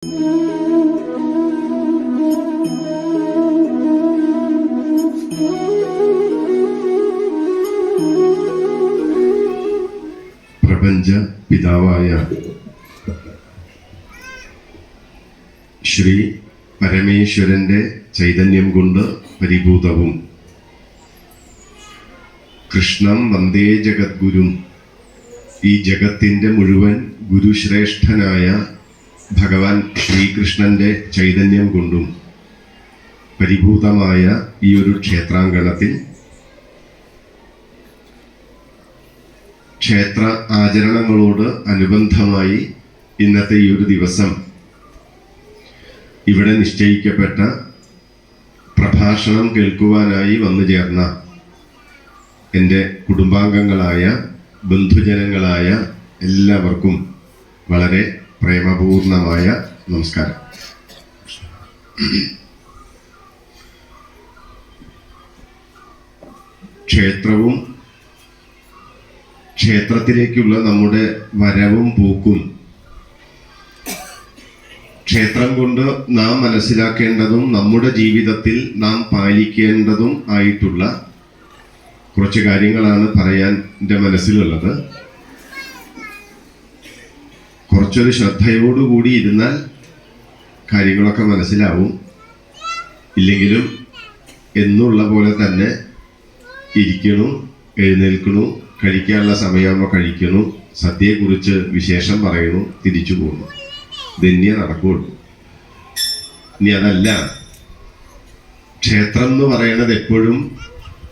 പ്രപഞ്ച പിതാവായ ശ്രീ പരമേശ്വരന്റെ ചൈതന്യം കൊണ്ട് പരിഭൂതവും കൃഷ്ണം വന്ദേ ജഗദ്ഗുരും, ഈ ജഗത്തിൻ്റെ മുഴുവൻ ഗുരുശ്രേഷ്ഠനായ ഭഗവാൻ ശ്രീകൃഷ്ണന്റെ ചൈതന്യം കൊണ്ടും പരിഭൂതമായ ഈ ഒരു ക്ഷേത്രാങ്കണത്തിൽ ക്ഷേത്ര ആചരണങ്ങളോട് അനുബന്ധമായി ഇന്നത്തെ ഈ ഒരു ദിവസം ഇവിടെ നിശ്ചയിക്കപ്പെട്ട പ്രഭാഷണം കേൾക്കുവാനായി വന്നു ചേർന്ന എൻ്റെ കുടുംബാംഗങ്ങളായ ബന്ധുജനങ്ങളായ എല്ലാവർക്കും വളരെ പ്രേമപൂർണമായ നമസ്കാരം. ക്ഷേത്രവും ക്ഷേത്രത്തിലേക്കുള്ള നമ്മുടെ വരവും പോക്കും ക്ഷേത്രം കൊണ്ട് നാം മനസ്സിലാക്കേണ്ടതും നമ്മുടെ ജീവിതത്തിൽ നാം പാലിക്കേണ്ടതും ആയിട്ടുള്ള കുറച്ച് കാര്യങ്ങളാണ് പറയാൻ എൻ്റെ മനസ്സിലുള്ളത്. കുറച്ചൊരു ശ്രദ്ധയോടുകൂടി ഇരുന്നാൽ കാര്യങ്ങളൊക്കെ മനസ്സിലാവും. ഇല്ലെങ്കിലും എന്നുള്ള പോലെ തന്നെ ഇരിക്കണു, എഴുന്നേൽക്കണു, കഴിക്കാനുള്ള സമയമാകുമ്പോൾ കഴിക്കണു, സദ്യയെക്കുറിച്ച് വിശേഷം പറയണു, തിരിച്ചു പോകണു. ഇതന്നെ നടക്കുള്ളൂ. ഇനി അതല്ല, ക്ഷേത്രം എന്ന് പറയുന്നത് എപ്പോഴും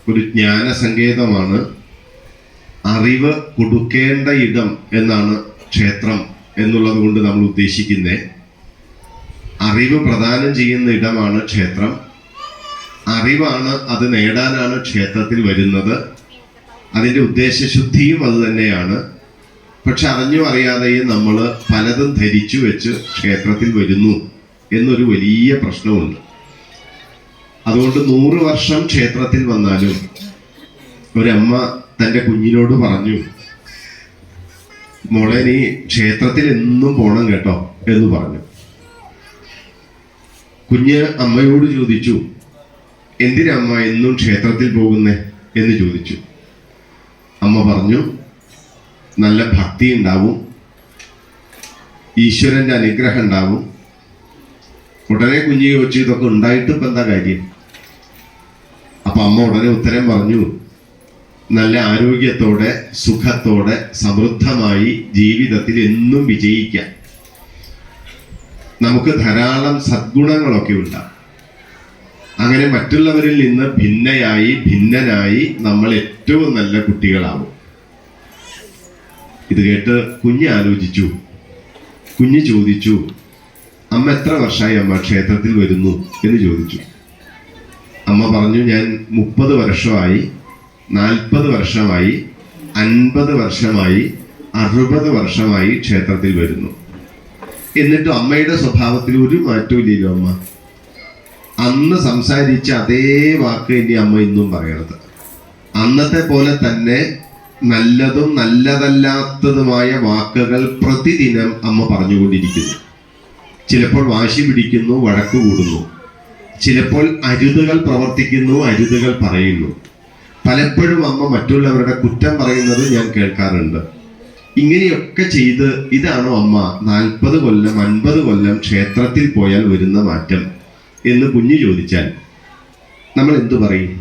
ഒരു ജ്ഞാനസങ്കേതമാണ്. അറിവ് കൊടുക്കേണ്ട ഇടം എന്നാണ് ക്ഷേത്രം എന്നുള്ളത് കൊണ്ട് നമ്മൾ ഉദ്ദേശിക്കുന്നത്. അറിവ് പ്രദാനം ചെയ്യുന്ന ഇടമാണ് ക്ഷേത്രം. അറിവാണ്, അത് നേടാനാണ് ക്ഷേത്രത്തിൽ വരുന്നത്. അതിൻ്റെ ഉദ്ദേശശുദ്ധിയും അത് തന്നെയാണ്. പക്ഷെ അറിഞ്ഞോ അറിയാതെയും നമ്മൾ പലതും ധരിച്ചു വെച്ച് ക്ഷേത്രത്തിൽ വരുന്നു എന്നൊരു വലിയ പ്രശ്നമുണ്ട്. അതുകൊണ്ട് 100 വർഷം ക്ഷേത്രത്തിൽ വന്നാലും ഒരമ്മ തൻ്റെ കുഞ്ഞിനോട് പറഞ്ഞു, മോളെ നീ ക്ഷേത്രത്തിൽ എന്നും പോണം കേട്ടോ എന്ന് പറഞ്ഞു. കുഞ്ഞ് അമ്മയോട് ചോദിച്ചു, എന്തിനാ അമ്മ എന്നും ക്ഷേത്രത്തിൽ പോകുന്നേ എന്ന് ചോദിച്ചു. അമ്മ പറഞ്ഞു, നല്ല ഭക്തി ഉണ്ടാവും, ഈശ്വരന്റെ അനുഗ്രഹം ഉണ്ടാവും. ഉടനെ കുഞ്ഞ് ചോദിച്ചു, ഇതൊക്കെ ഉണ്ടായിട്ട് ഇപ്പം എന്താ കാര്യം? അപ്പൊ അമ്മ ഉടനെ ഉത്തരം പറഞ്ഞു, നല്ല ആരോഗ്യത്തോടെ സുഖത്തോടെ സമൃദ്ധമായി ജീവിതത്തിൽ എന്നും വിജയിക്കാം. നമുക്ക് ധാരാളം സദ്ഗുണങ്ങളൊക്കെ ഉണ്ടാകും. അങ്ങനെ മറ്റുള്ളവരിൽ നിന്ന് ഭിന്നനായി നമ്മൾ ഏറ്റവും നല്ല കുട്ടികളാവും. ഇത് കേട്ട് കുഞ്ഞ് ആലോചിച്ചു. കുഞ്ഞ് ചോദിച്ചു, അമ്മ എത്ര വർഷമായി അമ്മ ക്ഷേത്രത്തിൽ വരുന്നു എന്ന് ചോദിച്ചു. അമ്മ പറഞ്ഞു, ഞാൻ 30 വർഷമായി, 40 വർഷമായി, 50 വർഷമായി, 60 വർഷമായി ക്ഷേത്രത്തിൽ വരുന്നു. എന്നിട്ടും അമ്മയുടെ സ്വഭാവത്തിൽ ഒരു മാറ്റവും ഇല്ലല്ലോ. അമ്മ അന്ന് സംസാരിച്ച അതേ വാക്ക് ഇനി അമ്മ ഇന്നും പറയണത്. അന്നത്തെ പോലെ തന്നെ നല്ലതും നല്ലതല്ലാത്തതുമായ വാക്കുകൾ പ്രതിദിനം അമ്മ പറഞ്ഞുകൊണ്ടിരിക്കുന്നു. ചിലപ്പോൾ വാശി പിടിക്കുന്നു, വഴക്ക് കൂടുന്നു. ചിലപ്പോൾ അരുതുകൾ പ്രവർത്തിക്കുന്നു, അരുതുകൾ പറയുന്നു. പലപ്പോഴും അമ്മ മറ്റുള്ളവരുടെ കുറ്റം പറയുന്നത് ഞാൻ കേൾക്കാറുണ്ട്. ഇങ്ങനെയൊക്കെ ചെയ്ത് ഇതാണോ അമ്മ 40 കൊല്ലം 50 കൊല്ലം ക്ഷേത്രത്തിൽ പോയാൽ വരുന്ന മാറ്റം എന്ന് കുഞ്ഞ് ചോദിച്ചാൽ നമ്മൾ എന്തു പറയും?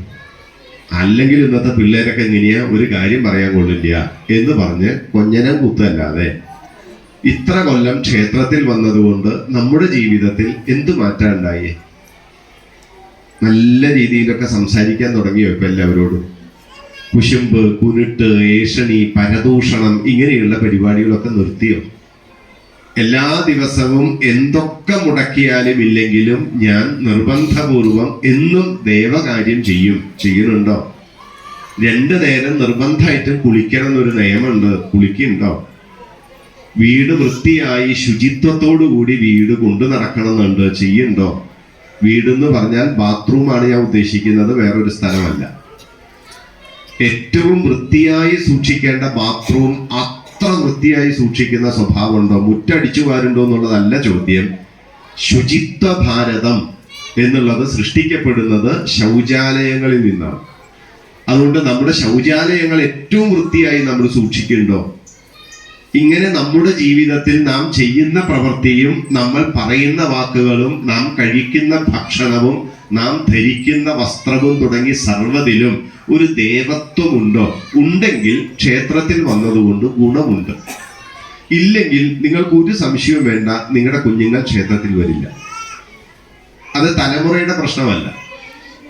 അല്ലെങ്കിൽ ഇന്നത്തെ പിള്ളേരൊക്കെ എങ്ങനെയാ, ഒരു കാര്യം പറയാൻ കൊള്ളില്ല എന്ന് പറഞ്ഞ് കൊഞ്ഞനം കുത്തല്ലാതെ ഇത്ര കൊല്ലം ക്ഷേത്രത്തിൽ വന്നതുകൊണ്ട് നമ്മുടെ ജീവിതത്തിൽ എന്തു മാറ്റം ഉണ്ടായേ? നല്ല രീതിയിലൊക്കെ സംസാരിക്കാൻ തുടങ്ങിയോ ഇപ്പം എല്ലാവരോടും? കുശുമ്പ്, കുരുട്ട്, ഏഷണി, പരദൂഷണം ഇങ്ങനെയുള്ള പരിപാടികളൊക്കെ നിർത്തിയോ? എല്ലാ ദിവസവും എന്തൊക്കെ മുടക്കിയാലും ഇല്ലെങ്കിലും ഞാൻ നിർബന്ധപൂർവം എന്നും ദേവകാര്യം ചെയ്യുന്നുണ്ടോ? 2 നേരം നിർബന്ധമായിട്ടും കുളിക്കണം എന്നൊരു നിയമമുണ്ട്, കുളിക്കുന്നുണ്ടോ? വീട് വൃത്തിയായി ശുചിത്വത്തോടുകൂടി വീട് കൊണ്ടു നടക്കണമെന്നുണ്ട്, ചെയ്യുന്നുണ്ടോ? വീടെന്ന് പറഞ്ഞാൽ ബാത്റൂമാണ് ഞാൻ ഉദ്ദേശിക്കുന്നത്, വേറൊരു സ്ഥലമല്ല. ഏറ്റവും വൃത്തിയായി സൂക്ഷിക്കേണ്ട ബാത്റൂം അത്ര വൃത്തിയായി സൂക്ഷിക്കുന്ന സ്വഭാവമുണ്ടോ? മുറ്റടിച്ചു വാരുണ്ടോ എന്നുള്ളതല്ല ചോദ്യം. ശുചിത്വ ഭാരതം എന്നുള്ളത് സൃഷ്ടിക്കപ്പെടുന്നത് ശൗചാലയങ്ങളിൽ നിന്നാണ്. അതുകൊണ്ട് നമ്മുടെ ശൗചാലയങ്ങൾ ഏറ്റവും വൃത്തിയായി നമ്മൾ സൂക്ഷിക്കുന്നുണ്ടോ? ഇങ്ങനെ നമ്മുടെ ജീവിതത്തിൽ നാം ചെയ്യുന്ന പ്രവൃത്തിയും നമ്മൾ പറയുന്ന വാക്കുകളും നാം കഴിക്കുന്ന ഭക്ഷണവും നാം ധരിക്കുന്ന വസ്ത്രവും തുടങ്ങി സർവ്വതിലും ഒരു ദേവത്വമുണ്ടോ? ഉണ്ടെങ്കിൽ ക്ഷേത്രത്തിൽ വന്നതുകൊണ്ട് ഗുണമുണ്ട്. ഇല്ലെങ്കിൽ നിങ്ങൾക്ക് ഒരു സംശയവും വേണ്ട, നിങ്ങളുടെ കുഞ്ഞുങ്ങൾ ക്ഷേത്രത്തിൽ വരില്ല. അത് തലമുറയുടെ പ്രശ്നമല്ല.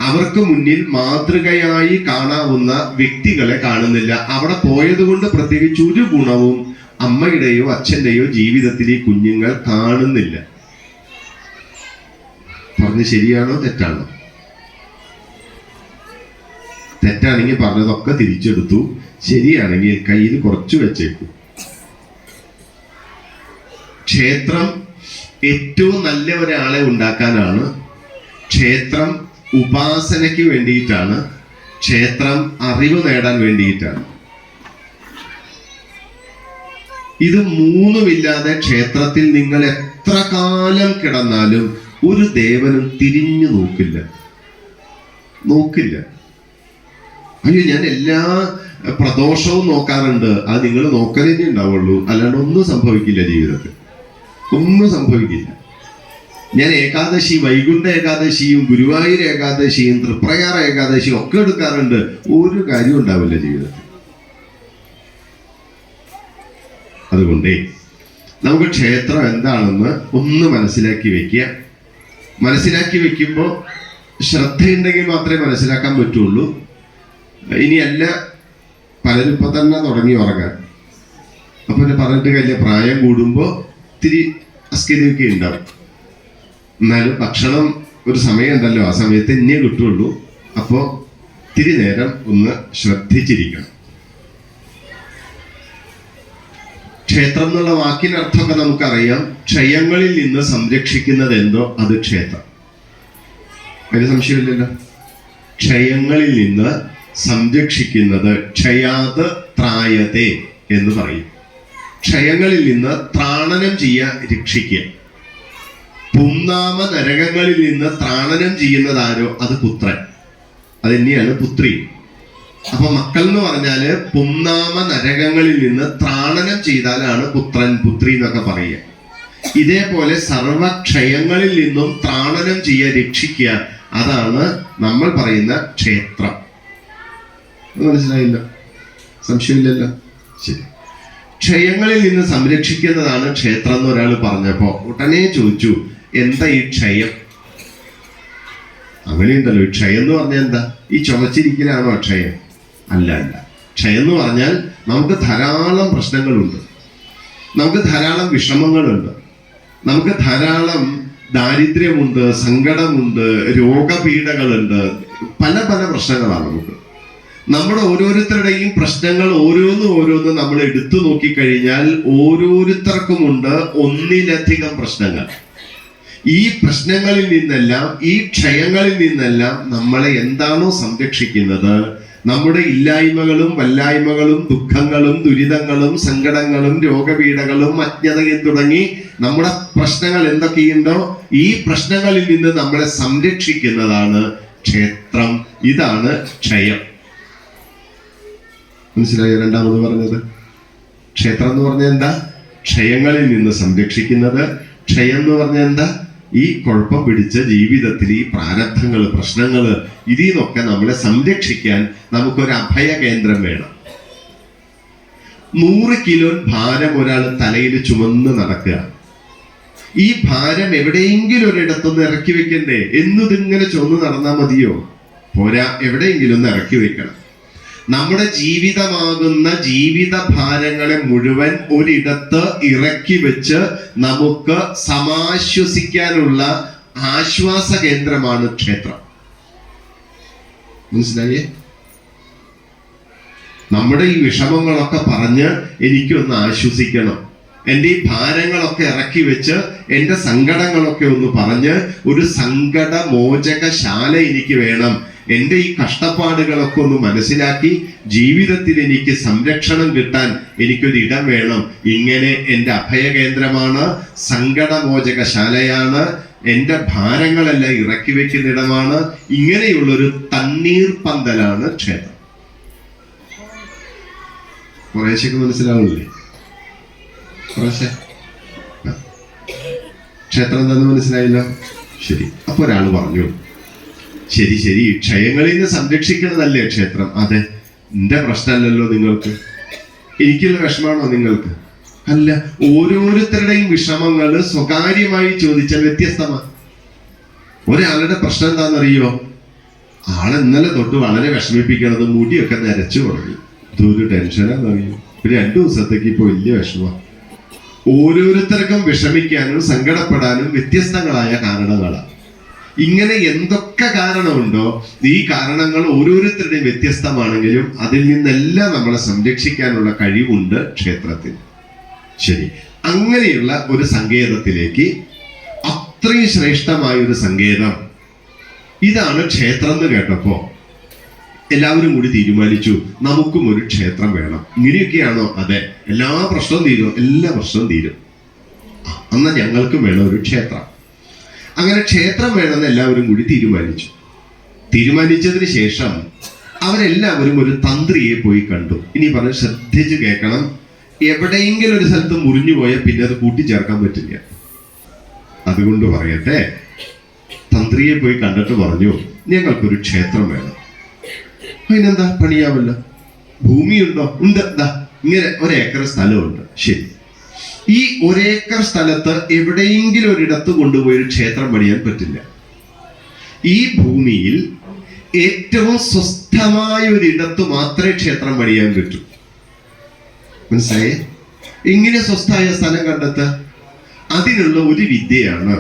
അവർക്ക് മുന്നിൽ മാതൃകയായി കാണാവുന്ന വ്യക്തികളെ കാണുന്നില്ല. അവിടെ പോയത് കൊണ്ട് പ്രത്യേകിച്ച് ഒരു ഗുണവും അമ്മയുടെയോ അച്ഛന്റെയോ ജീവിതത്തിൽ ഈ കുഞ്ഞുങ്ങൾ കാണുന്നില്ല. പറഞ്ഞ് ശരിയാണോ തെറ്റാണോ? തെറ്റാണെങ്കിൽ പറഞ്ഞതൊക്കെ തിരിച്ചെടുത്തു, ശരിയാണെങ്കിൽ കയ്യിൽ കുറച്ച് വെച്ചേക്കൂ. ക്ഷേത്രം ഏറ്റവും നല്ല ഒരാളെ ഉണ്ടാക്കാനാണ്. ക്ഷേത്രം ഉപാസനയ്ക്ക് വേണ്ടിയിട്ടാണ്. ക്ഷേത്രം അറിവ് നേടാൻ വേണ്ടിയിട്ടാണ്. ഇത് മൂന്നുമില്ലാതെ ക്ഷേത്രത്തിൽ നിങ്ങൾ എത്ര കാലം കിടന്നാലും ഒരു ദേവനും തിരിഞ്ഞു നോക്കില്ല. അയ്യോ, ഞാൻ എല്ലാ പ്രദോഷവും നോക്കാറുണ്ട്. അത് നിങ്ങൾ നോക്കലേ ഉണ്ടാവുള്ളൂ, അല്ലാണ്ട് ഒന്നും സംഭവിക്കില്ല. ജീവിതത്തിൽ ഒന്നും സംഭവിക്കില്ല. ഞാൻ ഏകാദശി, വൈകുണ്ഠ ഏകാദശിയും ഗുരുവായൂർ ഏകാദശിയും തൃപ്രയാർ ഏകാദശിയും ഒക്കെ എടുക്കാറുണ്ട്. ഒരു കാര്യം ഉണ്ടാവില്ല ജീവിതത്തിൽ. അതുകൊണ്ട് നമുക്ക് ക്ഷേത്രം എന്താണെന്ന് ഒന്ന് മനസ്സിലാക്കി വെക്കുക. മനസ്സിലാക്കി വെക്കുമ്പോൾ ശ്രദ്ധയുണ്ടെങ്കിൽ മാത്രമേ മനസ്സിലാക്കാൻ പറ്റുള്ളൂ. ഇനിയല്ല, പലരും ഇപ്പൊ തന്നെ തുടങ്ങി ഉറങ്ങാൻ. അപ്പൊ പറഞ്ഞിട്ട് കഴിഞ്ഞ പ്രായം കൂടുമ്പോൾ ഇത്തിരി അസ്കതയൊക്കെ ഉണ്ടാവും. എന്നാലും ഭക്ഷണം ഒരു സമയം ഉണ്ടല്ലോ, ആ സമയത്ത് ഇന്നേ കിട്ടുള്ളൂ. അപ്പോൾ ഇത്തിരി നേരം ഒന്ന് ശ്രദ്ധിച്ചിരിക്കണം. ക്ഷേത്രം എന്നുള്ള വാക്കിനർത്ഥമൊക്കെ നമുക്കറിയാം. ക്ഷയങ്ങളിൽ നിന്ന് സംരക്ഷിക്കുന്നത് എന്തോ അത് ക്ഷേത്രം. അതിന് സംശയമില്ലല്ലോ. ക്ഷയങ്ങളിൽ നിന്ന് സംരക്ഷിക്കുന്നത് ക്ഷയാത് ത്രായതേ എന്ന് പറയും. ക്ഷയങ്ങളിൽ നിന്ന് ത്രാണനം ചെയ്യാൻ രക്ഷിക്കുക. പുംനാമ നരകങ്ങളിൽ നിന്ന് ത്രാണനം ചെയ്യുന്നത് ആരോ? അത് പുത്രൻ. അത് തന്നെയാണ് പുത്രി. അപ്പൊ മക്കൾ എന്ന് പറഞ്ഞാല് പുംനാമ നരകങ്ങളിൽ നിന്ന് ത്രാണനം ചെയ്താലാണ് പുത്രൻ പുത്രി എന്നൊക്കെ പറയുക. ഇതേപോലെ സർവക്ഷയങ്ങളിൽ നിന്നും ത്രാണനം ചെയ്യാൻ രക്ഷിക്കുക. അതാണ് നമ്മൾ പറയുന്ന ക്ഷേത്രം. മനസ്സിലായില്ല? സംശയമില്ലല്ലോ? ശരി. ക്ഷയങ്ങളിൽ നിന്ന് സംരക്ഷിക്കുന്നതാണ് ക്ഷേത്രം എന്ന് ഒരാൾ പറഞ്ഞപ്പോ ഉടനെ ചോദിച്ചു, എന്താ ഈ ക്ഷയം? അങ്ങനെയുണ്ടല്ലോ. ഈ ക്ഷയം എന്ന് പറഞ്ഞാൽ എന്താ? ഈ ചുമച്ചിരിക്കലാണോ ക്ഷയം? അല്ല. ക്ഷയം എന്ന് പറഞ്ഞാൽ നമുക്ക് ധാരാളം പ്രശ്നങ്ങളുണ്ട്, നമുക്ക് ധാരാളം വിഷമങ്ങളുണ്ട്, നമുക്ക് ധാരാളം ദാരിദ്ര്യമുണ്ട്, സങ്കടമുണ്ട്, രോഗപീഠകളുണ്ട്, പല പല പ്രശ്നങ്ങളാണ് നമുക്ക്. നമ്മുടെ ഓരോരുത്തരുടെയും പ്രശ്നങ്ങൾ ഓരോന്ന് നമ്മൾ എടുത്തു നോക്കിക്കഴിഞ്ഞാൽ ഓരോരുത്തർക്കുമുണ്ട് ഒന്നിലധികം പ്രശ്നങ്ങൾ. ഈ പ്രശ്നങ്ങളിൽ നിന്നെല്ലാം, ഈ ക്ഷയങ്ങളിൽ നിന്നെല്ലാം നമ്മളെ എന്താണോ സംരക്ഷിക്കുന്നത്, നമ്മുടെ ഇല്ലായ്മകളും വല്ലായ്മകളും ദുഃഖങ്ങളും ദുരിതങ്ങളും സങ്കടങ്ങളും രോഗപീഠകളും അജ്ഞതയും തുടങ്ങി നമ്മുടെ പ്രശ്നങ്ങൾ എന്തൊക്കെയുണ്ടോ ഈ പ്രശ്നങ്ങളിൽ നിന്ന് നമ്മളെ സംരക്ഷിക്കുന്നതാണ് ക്ഷേത്രം. ഇതാണ് ക്ഷയം. മനസ്സിലായോ? രണ്ടാമത് പറഞ്ഞത് ക്ഷേത്രം എന്ന് പറഞ്ഞാൽ എന്താ? ക്ഷയങ്ങളിൽ നിന്ന് സംരക്ഷിക്കുന്നത്. ക്ഷയം എന്ന് പറഞ്ഞാൽ എന്താ? ഈ കുഴപ്പം പിടിച്ച ജീവിതത്തിൽ ഈ പ്രാരബ്ധങ്ങൾ, പ്രശ്നങ്ങൾ, ഇതിൽ നിന്നൊക്കെ നമ്മളെ സംരക്ഷിക്കാൻ നമുക്കൊരു അഭയ കേന്ദ്രം വേണം. 100 കിലോ ഭാരം ഒരാൾ തലയിൽ ചുമന്ന് നടക്കുക. ഈ ഭാരം എവിടെയെങ്കിലും ഒരിടത്തൊന്ന് ഇറക്കി വെക്കണ്ടേ? എന്നിതിങ്ങനെ ചുമന്ന് നടന്നാൽ മതിയോ? പോരാ, എവിടെയെങ്കിലും ഒന്ന് ഇറക്കി വെക്കണം. നമ്മുടെ ജീവിതമാകുന്ന ജീവിത ഭാരങ്ങളെ മുഴുവൻ ഒരിടത്ത് ഇറക്കി വെച്ച് നമുക്ക് സമാശ്വസിക്കാനുള്ള ആശ്വാസ കേന്ദ്രമാണ് ക്ഷേത്രം. മനസ്സിലായേ? നമ്മുടെ ഈ വിഷമങ്ങളൊക്കെ പറഞ്ഞ് എനിക്കൊന്ന് ആശ്വസിക്കണം, എൻ്റെ ഈ ഭാരങ്ങളൊക്കെ ഇറക്കി വെച്ച് എൻ്റെ സങ്കടങ്ങളൊക്കെ ഒന്ന് പറഞ്ഞ് ഒരു സങ്കടമോചകശാല എനിക്ക് വേണം, എൻ്റെ ഈ കഷ്ടപ്പാടുകളൊക്കെ ഒന്ന് മനസ്സിലാക്കി ജീവിതത്തിൽ എനിക്ക് സംരക്ഷണം കിട്ടാൻ എനിക്കൊരു ഇടം വേണം. ഇങ്ങനെ എൻ്റെ അഭയകേന്ദ്രമാണ്, സങ്കടമോചകശാലയാണ്, എൻ്റെ ഭാരങ്ങളെല്ലാം ഇറക്കി വെക്കുന്ന ഇടമാണ്. ഇങ്ങനെയുള്ളൊരു തണ്ണീർ പന്തലാണ് ക്ഷേത്രം. കുറേശ്ശൊക്കെ മനസ്സിലാവില്ലേ? കുറേശ്ശെ ക്ഷേത്രം എന്താന്ന് മനസ്സിലായില്ല? ശരി. അപ്പൊ ഒരാൾ പറഞ്ഞു, ശരി ശരി, ക്ഷയങ്ങളിൽ നിന്ന് സംരക്ഷിക്കണതല്ലേ ക്ഷേത്രം? അതെ. എന്റെ പ്രശ്നമല്ലല്ലോ നിങ്ങൾക്ക്, എനിക്കുള്ള വിഷമാണോ നിങ്ങൾക്ക്? അല്ല. ഓരോരുത്തരുടെയും വിഷമങ്ങൾ സ്വകാര്യമായി ചോദിച്ചാൽ വ്യത്യസ്തമാണ്. ഒരാളുടെ പ്രശ്നം എന്താണെന്നറിയോ? ആളെ ഇന്നലെ തൊട്ട് വളരെ വിഷമിപ്പിക്കണത് മുടിയൊക്കെ നരച്ചു തുടങ്ങി. ഇതൊരു ടെൻഷനാണെന്നറിയോ? 2 ദിവസത്തേക്ക് ഇപ്പൊ വലിയ വിഷമമാണ്. ഓരോരുത്തർക്കും വിഷമിക്കാനും സങ്കടപ്പെടാനും വ്യത്യസ്തങ്ങളായ കാരണങ്ങളാണ്. ഇങ്ങനെ എന്തൊക്കെ കാരണമുണ്ടോ, ഈ കാരണങ്ങൾ ഓരോരുത്തരുടെയും വ്യത്യസ്തമാണെങ്കിലും അതിൽ നിന്നെല്ലാം നമ്മളെ സംരക്ഷിക്കാനുള്ള കഴിവുണ്ട് ക്ഷേത്രത്തിന്. ശരി. അങ്ങനെയുള്ള ഒരു സങ്കേതത്തിലേക്ക്, അത്രയും ശ്രേഷ്ഠമായ ഒരു സങ്കേതം ഇതാണ് ക്ഷേത്രം എന്ന് കേട്ടപ്പോ എല്ലാവരും കൂടി തീരുമാനിച്ചു, നമുക്കും ഒരു ക്ഷേത്രം വേണം. ഇങ്ങനെയൊക്കെയാണോ? അതെ. എല്ലാ പ്രശ്നവും തീരും, എല്ലാ പ്രശ്നവും തീരും. എന്നാൽ ഞങ്ങൾക്കും വേണം ഒരു ക്ഷേത്രം. അങ്ങനെ ക്ഷേത്രം വേണമെന്ന് എല്ലാവരും കൂടി തീരുമാനിച്ചു. തീരുമാനിച്ചതിന് ശേഷം അവരെല്ലാവരും ഒരു തന്ത്രിയെ പോയി കണ്ടു. ഇനി പറഞ്ഞ് ശ്രദ്ധിച്ച് കേൾക്കണം. എവിടെയെങ്കിലും ഒരു സ്ഥലത്ത് മുറിഞ്ഞു പോയാൽ പിന്നെ അത് കൂട്ടിച്ചേർക്കാൻ പറ്റില്ല. അതുകൊണ്ട് പറയട്ടെ, തന്ത്രിയെ പോയി കണ്ടിട്ട് പറഞ്ഞു, ഞങ്ങൾക്കൊരു ക്ഷേത്രം വേണം. അതിനെന്താ, പണിയാവല്ലോ. ഭൂമിയുണ്ടോ? ഉണ്ട്. ഇങ്ങനെ 1 ഏക്കർ സ്ഥലമുണ്ട്. ശരി. ഈ 1 ഏക്കർ സ്ഥലത്ത് എവിടെയെങ്കിലും ഒരിടത്ത് കൊണ്ടുപോയി ഒരു ക്ഷേത്രം പണിയാൻ പറ്റില്ല. ഈ ഭൂമിയിൽ ഏറ്റവും സ്വസ്ഥമായ ഒരിടത്ത് മാത്രമേ ക്ഷേത്രം പണിയാൻ പറ്റൂ. മനസ്സിലായേ? എങ്ങനെ സ്വസ്ഥമായ സ്ഥലം കണ്ടെത്തുക? അതിനുള്ള ഒരു വിദ്യയാണ്,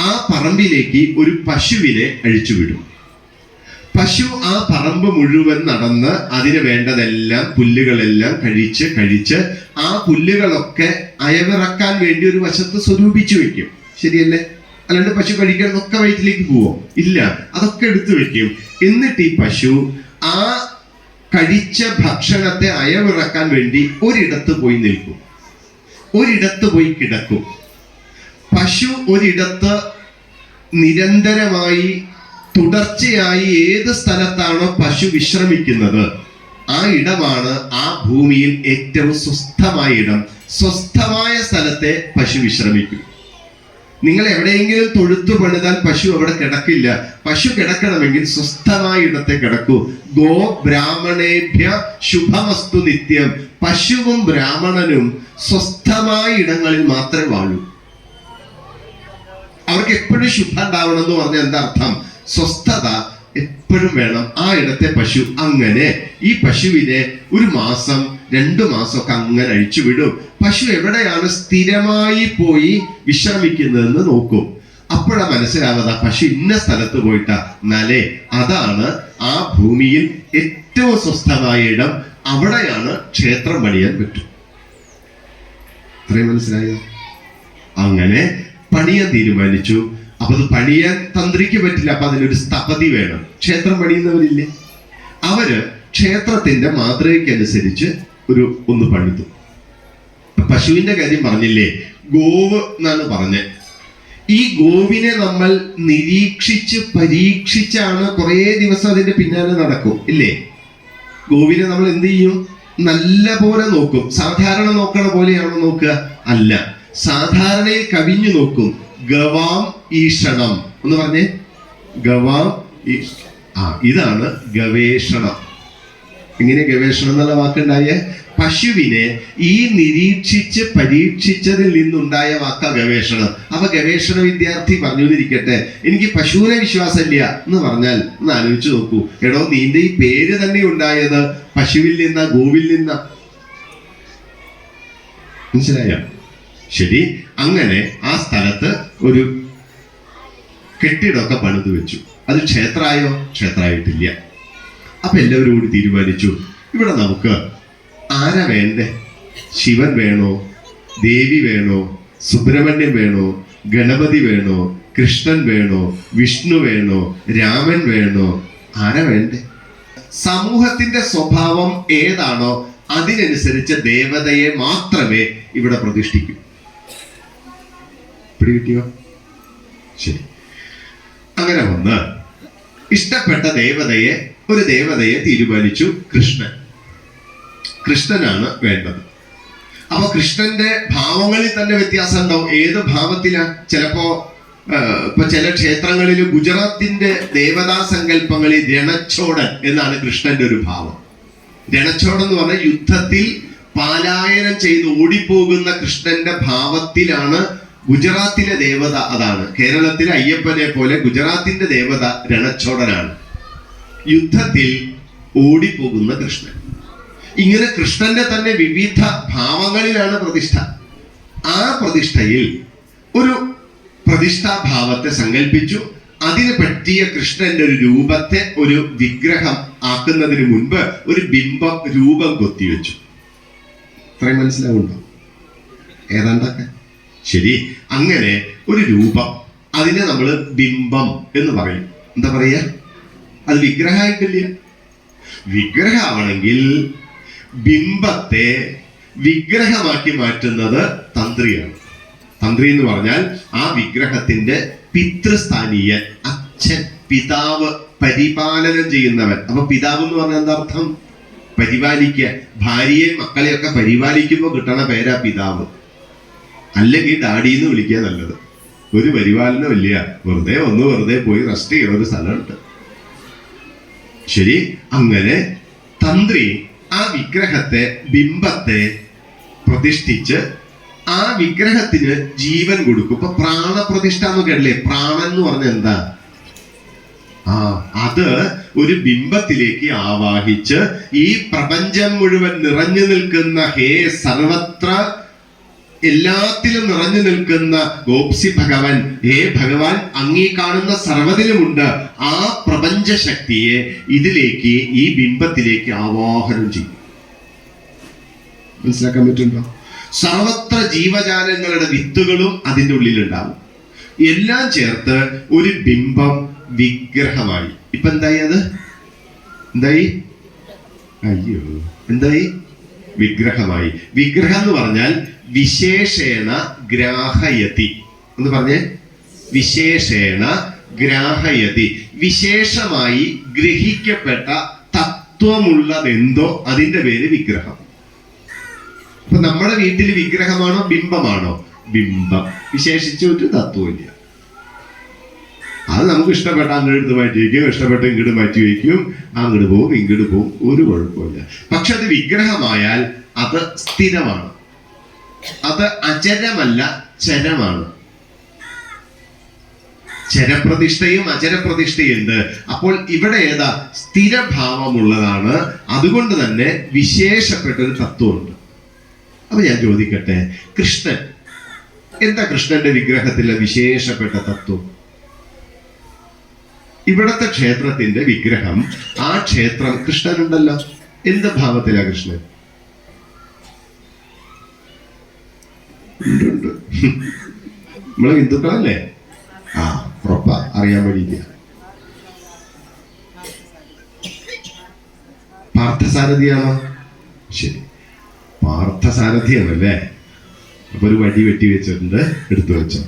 ആ പറമ്പിലേക്ക് ഒരു പശുവിനെ അഴിച്ചുവിടും. പശു ആ പറമ്പ് മുഴുവൻ നടന്ന് അതിന് വേണ്ടതെല്ലാം, പുല്ലുകളെല്ലാം കഴിച്ച് ആ പുല്ലുകളൊക്കെ അയവിറക്കാൻ വേണ്ടി ഒരു വശത്ത് സ്വരൂപിച്ചു വെക്കും. ശരിയല്ലേ? അല്ലാണ്ട് പശു കഴിക്കണമെന്നൊക്കെ വയറ്റിലേക്ക് പോവോ? ഇല്ല. അതൊക്കെ എടുത്തു വെക്കും. എന്നിട്ട് ഈ പശു ആ കഴിച്ച ഭക്ഷണത്തെ അയവിറക്കാൻ വേണ്ടി ഒരിടത്ത് പോയി നിൽക്കും, ഒരിടത്ത് പോയി കിടക്കും. പശു ഒരിടത്ത് നിരന്തരമായി തുടർച്ചയായി ഏത് സ്ഥലത്താണോ പശു വിശ്രമിക്കുന്നത്, ആ ഇടമാണ് ആ ഭൂമിയിൽ ഏറ്റവും സ്വസ്ഥമായ ഇടം. സ്വസ്ഥമായ സ്ഥലത്തെ പശു വിശ്രമിക്കും. നിങ്ങൾ എവിടെയെങ്കിലും തൊഴുത്തു പണിതാൽ പശു അവിടെ കിടക്കില്ല. പശു കിടക്കണമെങ്കിൽ സ്വസ്ഥമായ ഇടത്തെ കിടക്കൂ. ഗോ ബ്രാഹ്മണേഭ്യ ശുഭമസ്തു നിത്യം. പശുവും ബ്രാഹ്മണനും സ്വസ്ഥമായ ഇടങ്ങളിൽ മാത്രമേ വാഴൂ. അവർക്ക് എപ്പോഴും ശുഭം ഉണ്ടാവണം എന്ന് പറഞ്ഞാൽ എന്താ അർത്ഥം? സ്വസ്ഥത എപ്പോഴും വേണം ആ ഇടത്തെ പശു. അങ്ങനെ ഈ പശുവിനെ 1 മാസം 2 മാസമൊക്കെ അങ്ങനെ അഴിച്ചുവിടും. പശു എവിടെയാണ് സ്ഥിരമായി പോയി വിശ്രമിക്കുന്നതെന്ന് നോക്കും. അപ്പോഴാ മനസ്സിലാവാതെ പശു ഇന്ന സ്ഥലത്ത് പോയിട്ടാ. എന്നാലേ അതാണ് ആ ഭൂമിയിൽ ഏറ്റവും സ്വസ്ഥമായ ഇടം. അവിടെയാണ് ക്ഷേത്രം പണിയാൻ പറ്റും. ഇത്രയും മനസ്സിലായോ? അങ്ങനെ പണിയാൻ തീരുമാനിച്ചു. അപ്പൊ അത് പണിയാൻ തന്ത്രിക്ക് പറ്റില്ല. അപ്പൊ അതിനൊരു സ്ഥപതി വേണം. ക്ഷേത്രം പണിയുന്നവരില്ലേ, അവര് ക്ഷേത്രത്തിന്റെ മാതൃകയ്ക്കനുസരിച്ച് ഒന്ന് പണിതു. പശുവിന്റെ കാര്യം പറഞ്ഞില്ലേ, ഗോവ് എന്നാണ് പറഞ്ഞത്. ഈ ഗോവിനെ നമ്മൾ നിരീക്ഷിച്ച് പരീക്ഷിച്ചാണ് കുറെ ദിവസം അതിന്റെ പിന്നാലെ നടക്കും, ഇല്ലേ? ഗോവിനെ നമ്മൾ എന്ത് ചെയ്യും? നല്ല പോലെ നോക്കും. സാധാരണ നോക്കണ പോലെയാണോ നോക്കുക? അല്ല, സാധാരണയിൽ കവിഞ്ഞു നോക്കും. ഗവാം ഈഷണം എന്ന് പറഞ്ഞേ. ഗവാം ഇതാണ് ഗവേഷണം. ഇങ്ങനെ ഗവേഷണം എന്നുള്ള വാക്കുണ്ടായേ. പശുവിനെ ഈ നിരീക്ഷിച്ച് പരീക്ഷിച്ചതിൽ നിന്നുണ്ടായ വാക്ക ഗവേഷണം. അപ്പൊ ഗവേഷണ വിദ്യാർത്ഥി പറഞ്ഞുകൊണ്ടിരിക്കട്ടെ, എനിക്ക് പശുവിനെ വിശ്വാസമില്ല എന്ന് പറഞ്ഞാൽ ഒന്ന് ആലോചിച്ച് നോക്കൂ. എടോ, നിന്റെ ഈ പേര് തന്നെ ഉണ്ടായത് പശുവിൽ നിന്ന, ഗോവിൽ നിന്ന. മനസ്സിലായോ? ശരി. അങ്ങനെ ആ സ്ഥലത്ത് ഒരു കെട്ടിടമൊക്കെ പണിത് വെച്ചു. അത് ക്ഷേത്രമായോ? ക്ഷേത്രമായിട്ടില്ല. അപ്പൊ എല്ലാവരും കൂടി തീരുമാനിച്ചു, ഇവിടെ നമുക്ക് ആരാ വേണ്ടേ? ശിവൻ വേണോ? ദേവി വേണോ? സുബ്രഹ്മണ്യം വേണോ? ഗണപതി വേണോ, കൃഷ്ണൻ വേണോ, വിഷ്ണു വേണോ, രാമൻ വേണോ? ആരാ വേണ്ടേ? സമൂഹത്തിന്റെ സ്വഭാവം ഏതാണോ അതിനനുസരിച്ച് ദേവതയെ മാത്രമേ ഇവിടെ പ്രതിഷ്ഠിക്കൂ. പിടികിട്ടിയോ? ശരി. അങ്ങനെ വന്ന് ഇഷ്ടപ്പെട്ട ഒരു ദേവതയെ തീരുമാനിച്ചു. കൃഷ്ണനാണ് വേണ്ടത്. അപ്പൊ കൃഷ്ണന്റെ ഭാവങ്ങളിൽ തന്നെ വ്യത്യാസം ഉണ്ടാവും. ഏത് ഭാവത്തിലാ? ഇപ്പൊ ചില ക്ഷേത്രങ്ങളിൽ ഗുജറാത്തിന്റെ ദേവതാ സങ്കല്പങ്ങളിൽ രണച്ചോടൻ എന്നാണ് കൃഷ്ണന്റെ ഒരു ഭാവം. രണച്ചോടൻ എന്ന് പറഞ്ഞാൽ യുദ്ധത്തിൽ പാലായനം ചെയ്ത് ഓടിപ്പോകുന്ന കൃഷ്ണന്റെ ഭാവത്തിലാണ് ഗുജറാത്തിലെ ദേവത. അതാണ് കേരളത്തിലെ അയ്യപ്പനെ പോലെ ഗുജറാത്തിന്റെ ദേവത രണച്ചോടനാണ്, യുദ്ധത്തിൽ ഓടിപ്പോകുന്ന കൃഷ്ണൻ. ഇങ്ങനെ കൃഷ്ണന്റെ തന്നെ വിവിധ ഭാവങ്ങളിലാണ് പ്രതിഷ്ഠ. ആ പ്രതിഷ്ഠയിൽ ഒരു പ്രതിഷ്ഠാഭാവത്തെ സങ്കല്പിച്ചു. അതിന് പറ്റിയ കൃഷ്ണന്റെ ഒരു രൂപത്തെ ഒരു വിഗ്രഹം ആക്കുന്നതിന് മുൻപ് ഒരു രൂപം കൊത്തിവെച്ചു. ഇത്രയും മനസ്സിലാവുണ്ടോ? ഏതാണ്ടൊക്കെ ശരി. അങ്ങനെ ഒരു രൂപം, അതിനെ നമ്മൾ ബിംബം എന്ന് പറയും. എന്താ പറയാ? അത് വിഗ്രഹമായിട്ടില്ല. വിഗ്രഹമാണെങ്കിൽ ബിംബത്തെ വിഗ്രഹമാക്കി മാറ്റുന്നത് തന്ത്രിയാണ്. തന്ത്രി എന്ന് പറഞ്ഞാൽ ആ വിഗ്രഹത്തിന്റെ പിതൃസ്ഥാനീയൻ, അച്ഛൻ, പിതാവ്, പരിപാലനം ചെയ്യുന്നവൻ. അപ്പൊ പിതാവ് എന്ന് പറഞ്ഞാൽ എന്താ അർത്ഥം? പരിപാലിക്കുക. ഭാര്യയെയും മക്കളെയൊക്കെ പരിപാലിക്കുമ്പോൾ കിട്ടണ പേരാ പിതാവ്. അല്ലെങ്കിൽ ഡാഡി എന്ന് വിളിക്കുക നല്ലത്. ഒരു പരിപാലനം ഇല്ല, വെറുതെ പോയി റെസ്റ്റ് ചെയ്യുന്ന ഒരു സ്ഥലമുണ്ട്. ശരി. അങ്ങനെ തന്ത്രി ആ വിഗ്രഹത്തെ, ബിംബത്തെ പ്രതിഷ്ഠിച്ച് ആ വിഗ്രഹത്തിന് ജീവൻ കൊടുക്കും. ഇപ്പൊ പ്രാണപ്രതിഷ്ഠ എന്ന് കേട്ടില്ലേ? പ്രാണൻ എന്ന് പറഞ്ഞ എന്താ? അത് ഒരു ബിംബത്തിലേക്ക് ആവാഹിച്ച് ഈ പ്രപഞ്ചം മുഴുവൻ നിറഞ്ഞു നിൽക്കുന്ന, ഹേ സർവത്ര എല്ലാത്തിലും നിറഞ്ഞു നിൽക്കുന്ന ഗോപ്സി ഭഗവാൻ, ഹേ ഭഗവാൻ, അങ്ങീ കാണുന്ന സർവ്വതിലുമുണ്ട്. ആ പ്രപഞ്ച ശക്തിയെ ഇതിലേക്ക്, ഈ ബിംബത്തിലേക്ക് ആവാഹനം ചെയ്യും. മനസ്സിലാക്കാൻ പറ്റുന്നുണ്ടോ? സർവത്ര ജീവജാലങ്ങളുടെ വിത്തുകളും അതിൻ്റെ ഉള്ളിലുണ്ടാവും. എല്ലാം ചേർത്ത് ഒരു ബിംബം വിഗ്രഹമായി. ഇപ്പൊ എന്തായി? അത് എന്തായി? എന്തായി? വിഗ്രഹമായി. വിഗ്രഹം എന്ന് പറഞ്ഞാൽ വിശേഷേണ ഗ്രാഹയതി എന്ന് പറഞ്ഞേ. വിശേഷേണ ഗ്രാഹയതി, വിശേഷമായി ഗ്രഹിക്കപ്പെട്ട തത്വമുള്ളതെന്തോ അതിന്റെ പേര് വിഗ്രഹം. അപ്പൊ നമ്മുടെ വീട്ടിൽ വിഗ്രഹമാണോ ബിംബമാണോ? ബിംബം. വിശേഷിച്ച് ഒരു തത്വമില്ല. അത് നമുക്ക് ഇഷ്ടപ്പെട്ട അങ്ങോട്ട് എടുത്ത് മാറ്റി വയ്ക്കും, ഇഷ്ടപ്പെട്ട ഇങ്ങോട്ട് മാറ്റി വയ്ക്കും, അങ്ങോട്ട് പോവും ഇങ്ങോട്ട് പോവും, ഒരു കുഴപ്പമില്ല. പക്ഷെ അത് വിഗ്രഹമായാൽ അത് സ്ഥിരമാണ്. അത് അചരമല്ല, ചരമാണ്. ചരപ്രതിഷ്ഠയും അചരപ്രതിഷ്ഠയുണ്ട്. അപ്പോൾ ഇവിടെ ഏതാ? സ്ഥിരഭാവമുള്ളതാണ്. അതുകൊണ്ട് തന്നെ വിശേഷപ്പെട്ട ഒരു തത്വമുണ്ട്. അപ്പൊ ഞാൻ ചോദിക്കട്ടെ, കൃഷ്ണൻ എന്താ? കൃഷ്ണന്റെ വിഗ്രഹത്തിലെ വിശേഷപ്പെട്ട തത്വം? ഇവിടത്തെ ക്ഷേത്രത്തിന്റെ വിഗ്രഹം, ആ ക്ഷേത്രം, കൃഷ്ണനുണ്ടല്ലോ. എന്ത് ഭാവത്തിലാ കൃഷ്ണൻ? ഉണ്ട്. നമ്മള് ഹിന്ദുക്കളല്ലേ? ഉറപ്പാ, അറിയാൻ വേണ്ടിയില്ല. പാർത്ഥസാരഥിയാണോ? ശരി, പാർത്ഥസാരഥിയാണല്ലേ. അപ്പൊ ഒരു വടി വെട്ടി വെച്ചിട്ടുണ്ട്, എടുത്തു വെച്ചോ.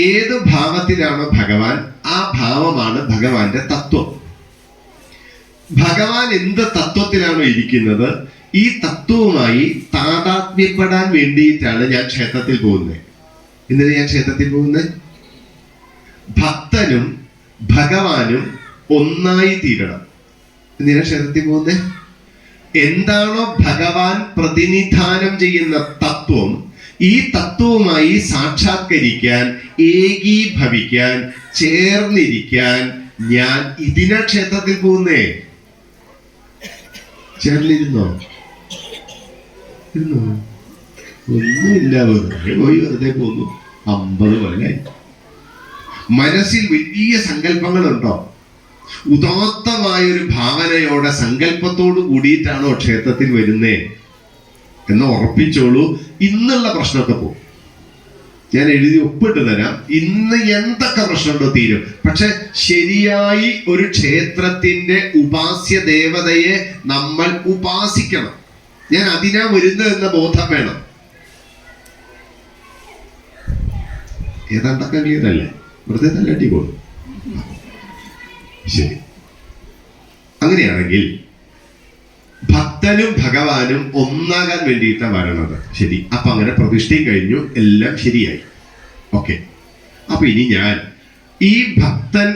ഏത് ഭാവത്തിലാണോ ഭഗവാൻ, ആ ഭാവമാണ് ഭഗവാന്റെ തത്വം. ഭഗവാൻ എന്ത് തത്വത്തിലാണോ ഇരിക്കുന്നത്, ഈ തത്വവുമായി താതാത്മ്യപ്പെടാൻ വേണ്ടിയിട്ടാണ് ഞാൻ ക്ഷേത്രത്തിൽ പോകുന്നത്. എന്തിനാ ഞാൻ ക്ഷേത്രത്തിൽ പോകുന്നത്? ഭക്തനും ഭഗവാനും ഒന്നായി തീരണം. എന്തിനാ ക്ഷേത്രത്തിൽ പോകുന്നത്? എന്താണോ ഭഗവാൻ പ്രതിനിധാനം ചെയ്യുന്ന തത്വം, ഈ തത്വവുമായി സാക്ഷാത്കരിക്കാൻ, ഏകീഭവിക്കാൻ, ചേർന്നിരിക്കാൻ ഞാൻ ഇതിനാ ക്ഷേത്രത്തിൽ പോകുന്നേ. ചേർന്നിരുന്നോ? ഒന്നുമില്ല, വെറുതെ പോന്നു. 50 കൊല്ലായി. മനസ്സിൽ വലിയ സങ്കല്പങ്ങളുണ്ടോ? ഉദാത്തമായൊരു ഭാവനയോടെ, സങ്കല്പത്തോട് കൂടിയിട്ടാണോ ക്ഷേത്രത്തിൽ വരുന്നേ എന്ന് ഉറപ്പിച്ചോളൂ. ഇന്നുള്ള പ്രശ്നമൊക്കെ പോകും. ഞാൻ എഴുതി ഒപ്പിട്ട് തരാം. ഇന്ന് എന്തൊക്കെ പ്രശ്നമുണ്ടോ തീരും. പക്ഷെ ശരിയായി ഒരു ക്ഷേത്രത്തിന്റെ ഉപാസ്യ ദേവതയെ നമ്മൾ ഉപാസിക്കണം. ഞാൻ അതിനാ വരുന്നത് എന്ന ബോധം വേണം. ഏതാണ്ടൊക്കെ ക്ലിയർ അല്ലേ? വെറുതെ തല്ലാട്ടി പോകും. ശരി, അങ്ങനെയാണെങ്കിൽ ഭക്തനും ഭഗവാനും ഒന്നാകാൻ വേണ്ടിയിട്ടാണ് വരണത്. ശരി, അപ്പൊ അങ്ങനെ പ്രതിഷ്ഠയും കഴിഞ്ഞു, എല്ലാം ശരിയായി. ഓക്കെ, അപ്പൊ ഇനി ഞാൻ ഈ ഭക്തൻ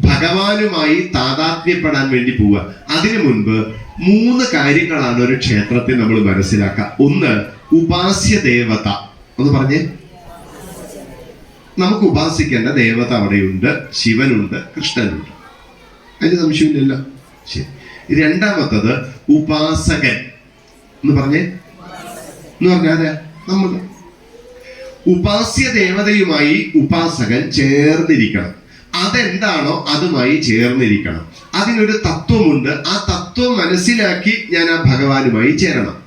ഭഗവാനുമായി താതാത്മ്യപ്പെടാൻ വേണ്ടി പോവുക. അതിനു മുൻപ് 3 കാര്യങ്ങളാണ് ഒരു ക്ഷേത്രത്തിൽ നമ്മൾ മനസ്സിലാക്കുക. ഒന്ന്, ഉപാസ്യ ദേവത. ഒന്ന് പറഞ്ഞേ. നമുക്ക് ഉപാസിക്കേണ്ട ദേവത അവിടെയുണ്ട്. ശിവനുണ്ട്, കൃഷ്ണനുണ്ട്, അതിന് സംശയമില്ലല്ലോ. ശരി. രണ്ടാമത്തത് ഉപാസകൻ. എന്ന് പറഞ്ഞേ. എന്ന് പറഞ്ഞാൽ നമ്മൾ ഉപാസ്യ ദേവതയുമായി ഉപാസകൻ ചേർന്നിരിക്കണം. അതെന്താണോ അതുമായി ചേർന്നിരിക്കണം. അതിനൊരു തത്വമുണ്ട്. ആ തത്വം മനസ്സിലാക്കി ഞാൻ ആ ഭഗവാനുമായി ചേരണം.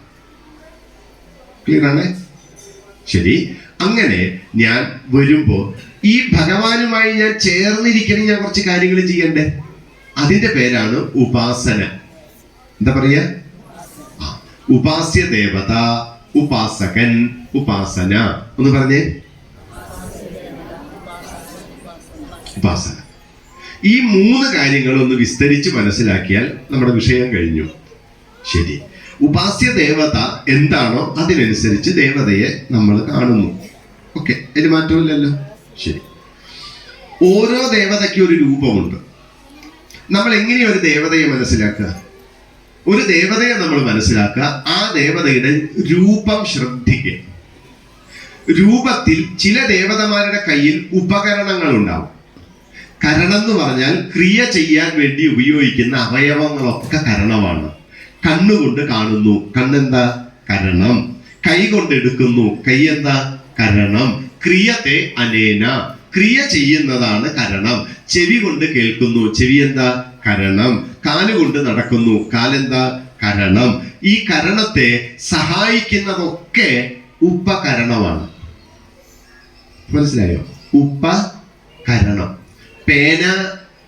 ക്ലിയർ ആണ്? ശരി. അങ്ങനെ ഞാൻ വരുമ്പോ ഈ ഭഗവാനുമായി ഞാൻ ചേർന്നിരിക്കണം. ഞാൻ കുറച്ച് കാര്യങ്ങൾ ചെയ്യണ്ടേ? അതിന്റെ പേരാണ് ഉപാസന. എന്താ പറയാ? ഉപാസ്യ ദേവത, ഉപാസകൻ, ഉപാസന. ഒന്ന് പറഞ്ഞേ. ഉപാസന. ഈ 3 കാര്യങ്ങൾ ഒന്ന് വിസ്തരിച്ച് മനസ്സിലാക്കിയാൽ നമ്മുടെ വിഷയം കഴിഞ്ഞു. ശരി. ഉപാസ്യ ദേവത എന്താണോ അതിനനുസരിച്ച് ദേവതയെ നമ്മൾ കാണുന്നു. ഓക്കെ, അതിന് മാറ്റമില്ലല്ലോ. ശരി. ഓരോ ദേവതയ്ക്ക് ഒരു രൂപമുണ്ട്. നമ്മൾ എങ്ങനെയാ ഒരു ദേവതയെ മനസ്സിലാക്കുക? ഒരു ദേവതയെ നമ്മൾ മനസ്സിലാക്കുക, ആ ദേവതയുടെ രൂപം ശ്രദ്ധിക്കുക. രൂപത്തിൽ ചില ദേവതമാരുടെ കയ്യിൽ ഉപകരണങ്ങൾ ഉണ്ടാവും. കരണം എന്ന് പറഞ്ഞാൽ ക്രിയ ചെയ്യാൻ വേണ്ടി ഉപയോഗിക്കുന്ന അവയവങ്ങളൊക്കെ കരണമാണ്. കണ്ണുകൊണ്ട് കാണുന്നു, കണ്ണെന്താ? കരണം. കൈ കൊണ്ട് എടുക്കുന്നു, കൈ എന്താ? കരണം. ക്രിയത്തെ അനേന, ക്രിയ ചെയ്യുന്നതാണ് കരണം. ചെവി കൊണ്ട് കേൾക്കുന്നു, ചെവി എന്താ? കരണം. കാലുകൊണ്ട് നടക്കുന്നു, കാലെന്താ? കരണം. ഈ കരണത്തെ സഹായിക്കുന്നതൊക്കെ ഉപകരണമാണ്. മനസ്സിലായോ? ഉപകരണം. പേന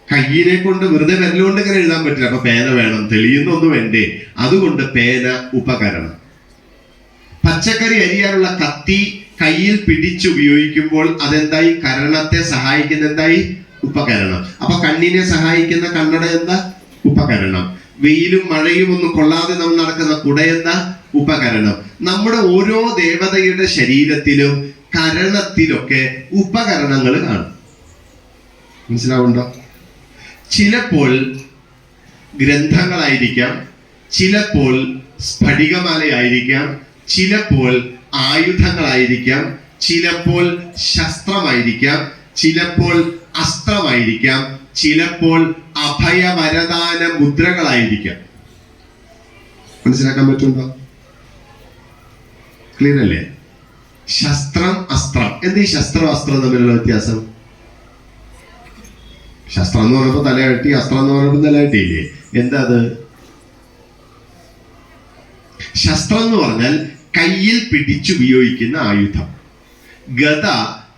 കയ്യിനെ കൊണ്ട് വെറുതെ വിരലുകൊണ്ട് ഇങ്ങനെ എഴുതാൻ പറ്റില്ല. അപ്പൊ പേന വേണം, തെളിയുന്ന ഒന്നും വേണ്ടേ? അതുകൊണ്ട് പേന ഉപകരണം. പച്ചക്കറി അരിയാനുള്ള കത്തി കയ്യിൽ പിടിച്ചുപയോഗിക്കുമ്പോൾ അതെന്തായി? കരണത്തെ സഹായിക്കുന്ന എന്തായി? ഉപകരണം. അപ്പൊ കണ്ണിനെ സഹായിക്കുന്ന കണ്ണട എന്താ? ഉപകരണം. വെയിലും മഴയും ഒന്നും കൊള്ളാതെ നമ്മൾ നടക്കുന്ന കുട എന്താ? ഉപകരണം. നമ്മുടെ ഓരോ ദേവതയുടെ ശരീരത്തിലും കരണത്തിലൊക്കെ ഉപകരണങ്ങൾ കാണും. മനസ്സിലാവുണ്ടോ? ചിലപ്പോൾ ഗ്രന്ഥങ്ങളായിരിക്കാം, ചിലപ്പോൾ സ്ഫടികമാലയായിരിക്കാം, ചിലപ്പോൾ ആയുധങ്ങളായിരിക്കാം, ചിലപ്പോൾ ശസ്ത്രമായിരിക്കാം, ചിലപ്പോൾ അസ്ത്രമായിരിക്കാം, ചിലപ്പോൾ അഭയവരദാന മുദ്രകളായിരിക്കാം. മനസ്സിലാക്കാൻ പറ്റുന്നുണ്ടോ? ക്ലിയർ അല്ലേ? ശസ്ത്രം, അസ്ത്രം. എന്താ ഈ ശസ്ത്രം അസ്ത്രം തമ്മിലുള്ള വ്യത്യാസം? ശസ്ത്രം എന്ന് പറയുമ്പോൾ തലയാട്ടി, അസ്ത്രം എന്ന് പറയുമ്പോൾ തലയാട്ടിയില്ലേ? എന്താ അത്? ശസ്ത്രം എന്ന് പറഞ്ഞാൽ കയ്യിൽ പിടിച്ചുപയോഗിക്കുന്ന ആയുധം. ഗദ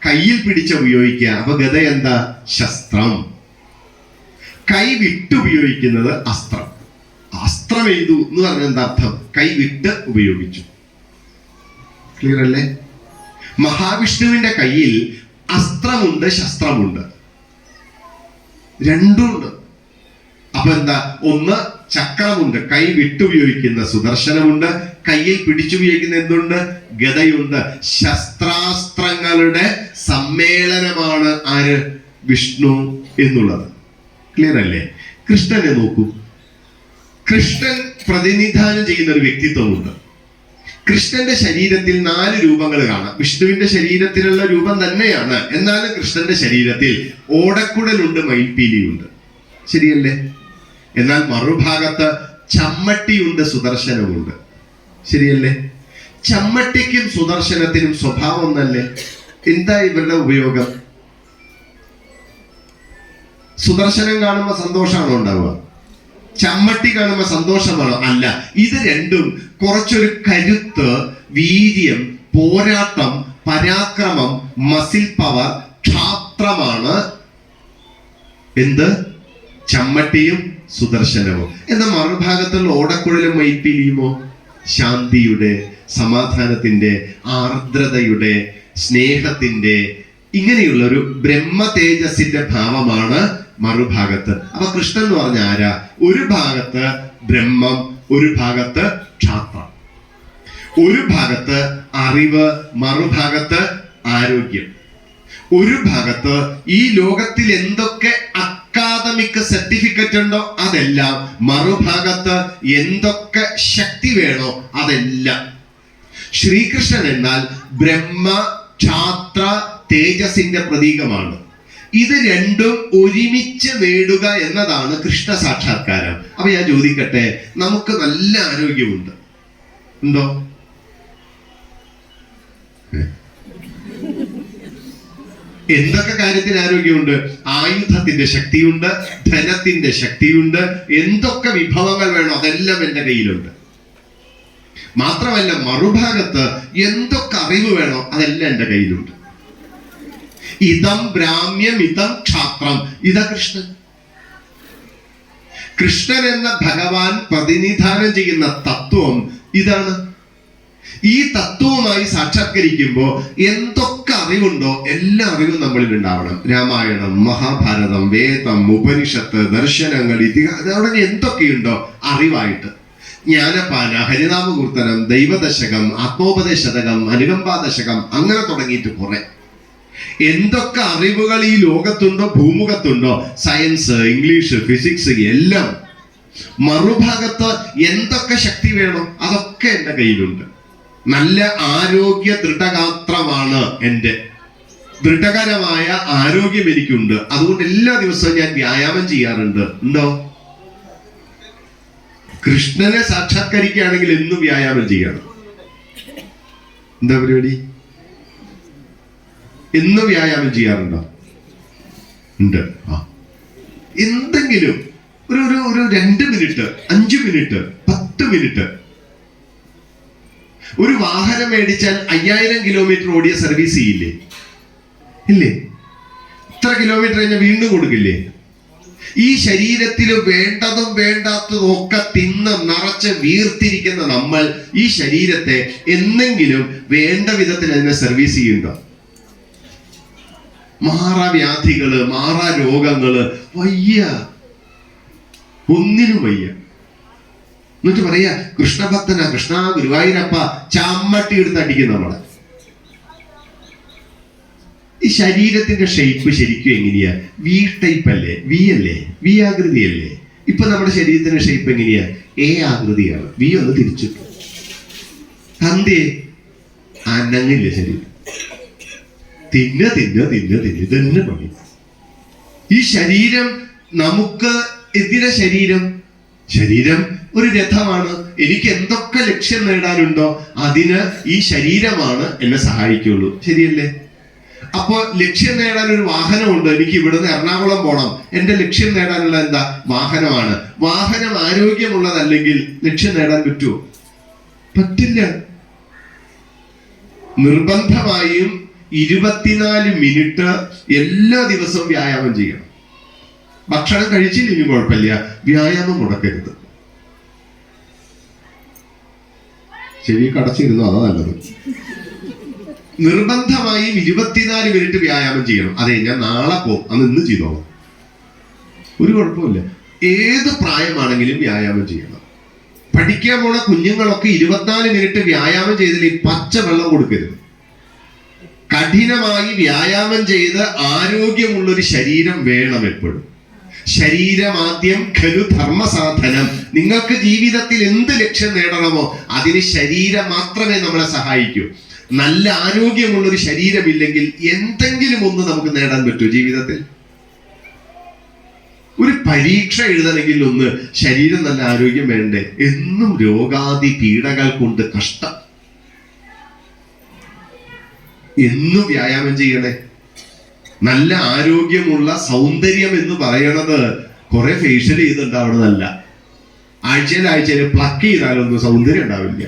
കയ്യിൽ പിടിച്ചുപയോഗിക്കുക. അപ്പൊ ഗദ എന്താ? ശസ്ത്രം. കൈ വിട്ടുപയോഗിക്കുന്നത് അസ്ത്രം. അസ്ത്രം എഴുതു എന്ന് പറഞ്ഞ എന്താ അർത്ഥം? കൈ വിട്ട് ഉപയോഗിച്ചു. ക്ലിയർ അല്ലേ? മഹാവിഷ്ണുവിന്റെ കയ്യിൽ അസ്ത്രമുണ്ട്, ശസ്ത്രമുണ്ട്, രണ്ടുമുണ്ട്. അപ്പൊ എന്താ? ഒന്ന് ചക്രമുണ്ട്, കൈ വിട്ടുപയോഗിക്കുന്ന സുദർശനമുണ്ട്, കയ്യിൽ പിടിച്ചുപയോഗിക്കുന്ന എന്തുണ്ട്? ഗദയുണ്ട്. ശസ്ത്രാസ്ത്രങ്ങളുടെ സമ്മേളനമാണ് ആര്? വിഷ്ണു എന്നുള്ളത്. ക്ലിയർ അല്ലേ? കൃഷ്ണനെ നോക്കൂ. കൃഷ്ണൻ പ്രതിനിധാനം ചെയ്യുന്ന ഒരു വ്യക്തിത്വമുണ്ട്. കൃഷ്ണന്റെ ശരീരത്തിൽ 4 രൂപങ്ങൾ കാണാം. വിഷ്ണുവിന്റെ ശരീരത്തിലുള്ള രൂപം തന്നെയാണ്, എന്നാലും കൃഷ്ണന്റെ ശരീരത്തിൽ ഓടക്കുടലുണ്ട്, മയിൽപ്പീലിയുണ്ട്. ശരിയല്ലേ? എന്നാൽ മറുഭാഗത്ത് ചമ്മട്ടിയുണ്ട്, സുദർശനമുണ്ട്. ശരിയല്ലേ? ചമ്മട്ടിക്കും സുദർശനത്തിനും സ്വഭാവം ഒന്നല്ലേ? എന്താ ഇവരുടെ ഉപയോഗം? സുദർശനം കാണുമ്പോൾ സന്തോഷമാണോ ഉണ്ടാവുക? ചമ്മട്ടി കാണുമ്പോൾ സന്തോഷമാണോ? അല്ല. ഇത് രണ്ടും കുറച്ചൊരു കരുത്ത്, വീര്യം, പോരാട്ടം, പരാക്രമം, മസിൽ പവർ, ക്ഷാത്രമാണ് എന്ത്? ചമ്മട്ടിയും സുദർശനവും. എന്നാൽ മറുഭാഗത്തുള്ള ഓടക്കുഴലും മൈപ്പിലിയുമോ? ശാന്തിയുടെ, സമാധാനത്തിന്റെ, ആർദ്രതയുടെ, സ്നേഹത്തിന്റെ, ഇങ്ങനെയുള്ള ഒരു ബ്രഹ്മ തേജസ്സിന്റെ ഭാവമാണ് മറുഭാഗത്ത്. അപ്പൊ കൃഷ്ണൻ എന്ന് പറഞ്ഞ ആരാ? ഒരു ഭാഗത്ത് ബ്രഹ്മം, ഒരു ഭാഗത്ത് ക്ഷാത്രം, ഒരു ഭാഗത്ത് അറിവ്, മറുഭാഗത്ത് ആരോഗ്യം, ഒരു ഭാഗത്ത് ഈ ലോകത്തിൽ എന്തൊക്കെ അക്കാദമിക് സർട്ടിഫിക്കറ്റ് ഉണ്ടോ അതെല്ലാം, മറുഭാഗത്ത് എന്തൊക്കെ ശക്തി വേണോ അതെല്ലാം. ശ്രീകൃഷ്ണൻ എന്നാൽ ബ്രഹ്മ ക്ഷാത്ര തേജസിന്റെ പ്രതീകമാണ്. ഇത് രണ്ടും ഒരുമിച്ച് നേടുക എന്നതാണ് കൃഷ്ണ സാക്ഷാത്കാരം. അപ്പൊ ഞാൻ ചോദിക്കട്ടെ, നമുക്ക് നല്ല ആരോഗ്യമുണ്ട്, ഉണ്ടോ? എന്തൊക്കെ കാര്യത്തിന് ആരോഗ്യമുണ്ട്? ആയുധത്തിന്റെ ശക്തിയുണ്ട്, ധനത്തിന്റെ ശക്തിയുണ്ട്, എന്തൊക്കെ വിഭവങ്ങൾ വേണോ അതെല്ലാം എന്റെ കയ്യിലുണ്ട്. മാത്രമല്ല മറുഭാഗത്ത് എന്തൊക്കെ അറിവ് വേണോ അതെല്ലാം എന്റെ കയ്യിലുണ്ട്. ഇതം ബ്രാഹ്മ്യം, ഇതം ക്ഷാത്രം, ഇതാ കൃഷ്ണൻ. കൃഷ്ണൻ എന്ന ഭഗവാൻ പ്രതിനിധാനം ചെയ്യുന്ന തത്വം ഇതാണ്. ഈ തത്വവുമായി സാക്ഷാത്കരിക്കുമ്പോൾ എന്തൊക്കെ അറിവുണ്ടോ എല്ലാ അറിവും നമ്മളിൽ ഉണ്ടാവണം. രാമായണം, മഹാഭാരതം, വേദം, ഉപനിഷത്ത്, ദർശനങ്ങൾ, ഇതിഹാസം, അവിടെ എന്തൊക്കെയുണ്ടോ അറിവായിട്ട്, ജ്ഞാനപാന, ഹരിനാമകീർത്തനം, ദൈവദശകം, ആത്മോപദേശതകം, അനുകമ്പാദശകം, അങ്ങനെ തുടങ്ങിയിട്ട് കുറെ എന്തൊക്കെ അറിവുകൾ ഈ ലോകത്തുണ്ടോ, ഭൂമുഖത്തുണ്ടോ, സയൻസ്, ഇംഗ്ലീഷ്, ഫിസിക്സ് എല്ലാം. മറുഭാഗത്ത് എന്തൊക്കെ ശക്തി വേണോ അതൊക്കെ എൻ്റെ കയ്യിലുണ്ട്. നല്ല ആരോഗ്യ ദൃഢഗാത്രമാണ് എൻ്റെ. ദൃഢകരമായ ആരോഗ്യം എനിക്കുണ്ട്. അതുകൊണ്ട് എല്ലാ ദിവസവും ഞാൻ വ്യായാമം ചെയ്യാറുണ്ട്. ഉണ്ടോ? കൃഷ്ണനെ സാക്ഷാത്കരിക്കുകയാണെങ്കിൽ എന്നും വ്യായാമം ചെയ്യണം. എന്താ പരിപാടി? എന്നും വ്യായാമം ചെയ്യാറുണ്ടോ? ഉണ്ട്. എന്തെങ്കിലും ഒരു 2 മിനിറ്റ്, 5 മിനിറ്റ്, 10 മിനിറ്റ്. ഒരു വാഹനം മേടിച്ചാൽ 5000 കിലോമീറ്റർ ഓടിയ സർവീസ് ചെയ്യില്ലേ? ഇല്ലേ? ഇത്ര കിലോമീറ്റർ കഴിഞ്ഞാൽ വീണ്ടും കൊടുക്കില്ലേ? ഈ ശരീരത്തിൽ വേണ്ടതും വേണ്ടാത്തതും ഒക്കെ തിന്ന് നിറച്ച് വീർത്തിരിക്കുന്ന നമ്മൾ ഈ ശരീരത്തെ എന്നെങ്കിലും വേണ്ട വിധത്തിൽ അതിനെ സർവീസ് ചെയ്യുന്നുണ്ടോ? മാറാവ്യാധികള്, മാറാ രോഗങ്ങള്, വയ്യ, ഒന്നിനും വയ്യ. എന്നിട്ട് പറയാ കൃഷ്ണഭക്തനാ, കൃഷ്ണ ഗുരുവായൂരപ്പ, ചമ്മട്ടി എടുത്ത് അടിക്കും നമ്മളെ. ഈ ശരീരത്തിന്റെ ഷേപ്പ് ശരിക്കും എങ്ങനെയാ? വി ടൈപ്പ് അല്ലേ? വി അല്ലേ? വി ആകൃതിയല്ലേ? ഇപ്പൊ നമ്മുടെ ശരീരത്തിന്റെ ഷേപ്പ് എങ്ങനെയാ? എ ആകൃതിയാണ്. വി ഒന്ന് തിരിച്ചിട്ടു. അന്തേ അനങ്ങില്ല ശരീരം. ഇതന്നെ പണി. ഈ ശരീരം നമുക്ക് എതിരെ ശരീരം ഒരു രഥമാണ്. എനിക്ക് എന്തൊക്കെ ലക്ഷ്യം നേടാനുണ്ടോ അതിന് ഈ ശരീരമാണ് എന്നെ സഹായിക്കുള്ളൂ. ശരിയല്ലേ? അപ്പൊ ലക്ഷ്യം നേടാൻ ഒരു വാഹനമുണ്ട്. എനിക്ക് ഇവിടുന്ന് എറണാകുളം പോകണം. എന്റെ ലക്ഷ്യം നേടാനുള്ള എന്താ? വാഹനമാണ്. വാഹനം ആരോഗ്യമുള്ളതല്ലെങ്കിൽ ലക്ഷ്യം നേടാൻ പറ്റുമോ? പറ്റില്ല. നിർബന്ധമായും 24 മിനിറ്റ് എല്ലാ ദിവസവും വ്യായാമം ചെയ്യണം. ഭക്ഷണം കഴിച്ചില്ലെങ്കിൽ കുഴപ്പമില്ല, വ്യായാമം മുടക്കരുത്. ചെവി കടച്ചിരുന്നു, അതാ നല്ലത്. നിർബന്ധമായും 24 മിനിറ്റ് വ്യായാമം ചെയ്യണം. അതെ, ഞാൻ നാളെ പോകും, അന്ന് ഇന്ന് ചെയ്തോളാം, ഒരു കുഴപ്പമില്ല. ഏത് പ്രായമാണെങ്കിലും വ്യായാമം ചെയ്യണം. പഠിക്കാൻ പോണ കുഞ്ഞുങ്ങളൊക്കെ 24 മിനിറ്റ് വ്യായാമം ചെയ്തില്ലെങ്കിൽ പച്ചവെള്ളം കൊടുക്കരുത്. കഠിനമായി വ്യായാമം ചെയ്ത് ആരോഗ്യമുള്ളൊരു ശരീരം വേണം എപ്പോഴും. ശരീരമാദ്യം ഖലു ധർമ്മസാധനം. നിങ്ങൾക്ക് ജീവിതത്തിൽ എന്ത് ലക്ഷ്യം നേടണമോ അതിന് ശരീരം മാത്രമേ നമ്മളെ സഹായിക്കൂ. നല്ല ആരോഗ്യമുള്ളൊരു ശരീരമില്ലെങ്കിൽ എന്തെങ്കിലും ഒന്ന് നമുക്ക് നേടാൻ പറ്റുമോ ജീവിതത്തിൽ? ഒരു പരീക്ഷ എഴുതണമെങ്കിൽ ഒന്ന് ശരീരം നല്ല ആരോഗ്യം വേണ്ടേ? എന്നും രോഗാദി പീഡകൾ കൊണ്ട് കഷ്ടം. എന്നും വ്യായാമം ചെയ്യണേ. നല്ല ആരോഗ്യമുള്ള സൗന്ദര്യം എന്ന് പറയണത് കുറെ ഫേഷ്യൽ ചെയ്തുണ്ടാവണതല്ല. ആഴ്ചയിൽ പ്ലക്ക് ചെയ്താലൊന്നും സൗന്ദര്യം ഉണ്ടാവില്ല.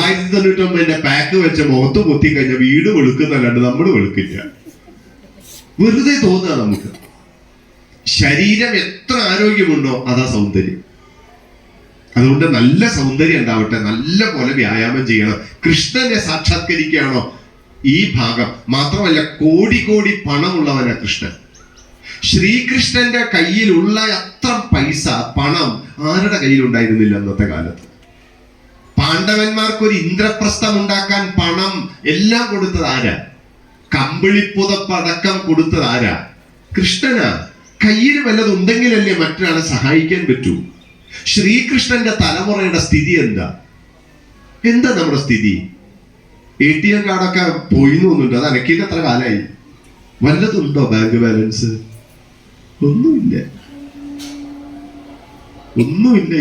999 പാക്ക് വെച്ച മുഖത്ത് പൊത്തി കഴിഞ്ഞാൽ വീട് വെളുക്കുന്നല്ലാണ്ട് നമ്മൾ വെളുക്കില്ല. വെറുതെ തോന്നുക നമുക്ക്. ശരീരം എത്ര ആരോഗ്യമുണ്ടോ അതാ സൗന്ദര്യം. അതുകൊണ്ട് നല്ല സൗന്ദര്യം ഉണ്ടാവട്ടെ, നല്ല പോലെ വ്യായാമം ചെയ്യണം. കൃഷ്ണനെ സാക്ഷാത്കരിക്കുകയാണോ ഈ ഭാഗം? മാത്രമല്ല, കോടി കോടി പണമുള്ളവനാ കൃഷ്ണൻ. ശ്രീകൃഷ്ണന്റെ കയ്യിലുള്ള അത്ര പൈസ, പണം ആരുടെ കയ്യിലുണ്ടായിരുന്നില്ല അന്നത്തെ കാലത്ത്. പാണ്ഡവന്മാർക്ക് ഒരു ഇന്ദ്രപ്രസ്ഥം ഉണ്ടാക്കാൻ പണം എല്ലാം കൊടുത്തത് ആരാ? കമ്പിളിപ്പുതപ്പടക്കം കൊടുത്തത് ആരാ? കൃഷ്ണനാ. കയ്യിൽ വല്ലതുണ്ടെങ്കിലല്ലേ മറ്റൊരാളെ സഹായിക്കാൻ പറ്റൂ. ശ്രീകൃഷ്ണന്റെ തലമുറയുടെ സ്ഥിതി എന്താ നമ്മുടെ സ്ഥിതി? ATM കാർഡൊക്കെ പോയി തോന്നുന്നുണ്ട്. അത് അനക്കിയിട്ട് എത്ര കാലായി? വല്ലതുണ്ടോ ബാങ്ക് ബാലൻസ്? ഒന്നുമില്ല.